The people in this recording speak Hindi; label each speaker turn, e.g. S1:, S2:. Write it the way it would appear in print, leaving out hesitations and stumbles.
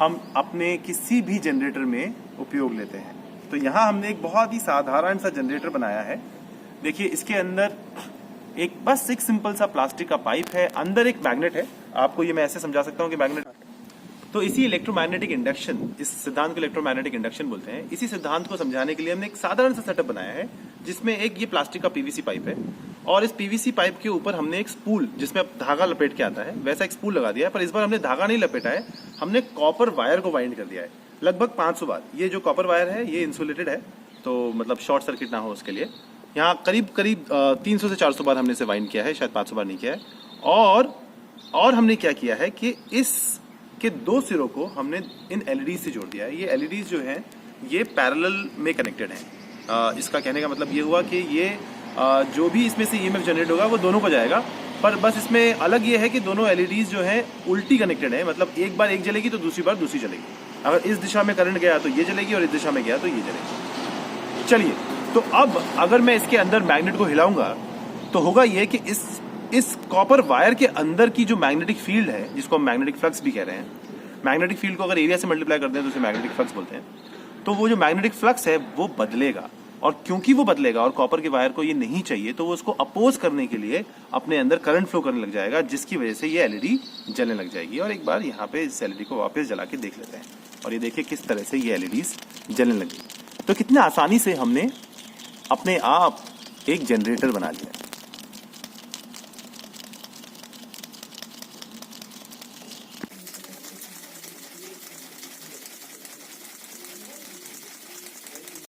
S1: हम अपने किसी भी जनरेटर में उपयोग लेते हैं। तो यहाँ हमने एक बहुत ही साधारण सा जनरेटर बनाया है। देखिए इसके अंदर बस एक सिंपल सा प्लास्टिक का पाइप है, अंदर एक मैग्नेट है। आपको ये मैं ऐसे समझा सकता हूँ कि मैग्नेट, तो इसी इलेक्ट्रोमैग्नेटिक इंडक्शन, इस सिद्धांत को इलेक्ट्रोमैग्नेटिक इंडक्शन बोलते हैं। इसी सिद्धांत को समझाने के लिए हमने एक साधारण सा सेटअप बनाया है, जिसमें एक ये प्लास्टिक का पीवीसी पाइप है और इस पीवीसी पाइप के ऊपर हमने एक स्पूल, जिसमें धागा लपेट के आता है, वैसा एक स्पूल लगा दिया है। पर इस बार हमने धागा नहीं लपेटा है, हमने कॉपर वायर को वाइंड कर दिया है लगभग 500 बार। ये जो कॉपर वायर है ये इंसुलेटेड है, तो मतलब शॉर्ट सर्किट ना हो उसके लिए। यहाँ करीब 300 से 400 बार हमने इसे वाइंड किया है, शायद 500 बार नहीं किया है। और हमने क्या किया है कि इस के 2 सिरों को हमने इन एलईडी से जोड़ दिया है। ये एलईडी जो हैं ये पैरेलल में कनेक्टेड हैं। इसका कहने का मतलब ये हुआ कि ये जो भी इसमें से ईएमएफ जनरेट होगा वो दोनों को जाएगा, पर बस इसमें अलग ये है कि दोनों एलईडीज जो हैं उल्टी कनेक्टेड है। मतलब एक बार एक जलेगी तो दूसरी बार दूसरी जलेगी। अगर इस दिशा में करंट गया तो ये जलेगी और इस दिशा में गया तो ये जलेगी। चलिए, तो अब अगर मैं इसके अंदर मैग्नेट को हिलाऊंगा तो होगा ये कि इस कॉपर वायर के अंदर की जो मैग्नेटिक फील्ड है, जिसको हम मैग्नेटिक फ्लक्स भी कह रहे हैं, मैग्नेटिक फील्ड को अगर एरिया से मल्टीप्लाई करते हैं तो उसे मैग्नेटिक फ्लक्स बोलते हैं। तो वो जो मैग्नेटिक फ्लक्स है वो बदलेगा, और क्योंकि वो बदलेगा और कॉपर के वायर को ये नहीं चाहिए, तो वो उसको अपोज करने के लिए अपने अंदर करंट फ्लो करने लग जाएगा, जिसकी वजह से ये एलईडी जलने लग जाएगी। और एक बार यहाँ पे इस एलईडी को वापस जला के देख लेते हैं, और ये देखिए किस तरह से ये एलईडीज जलने लगी। तो कितने आसानी से हमने अपने आप एक जनरेटर बना लिया।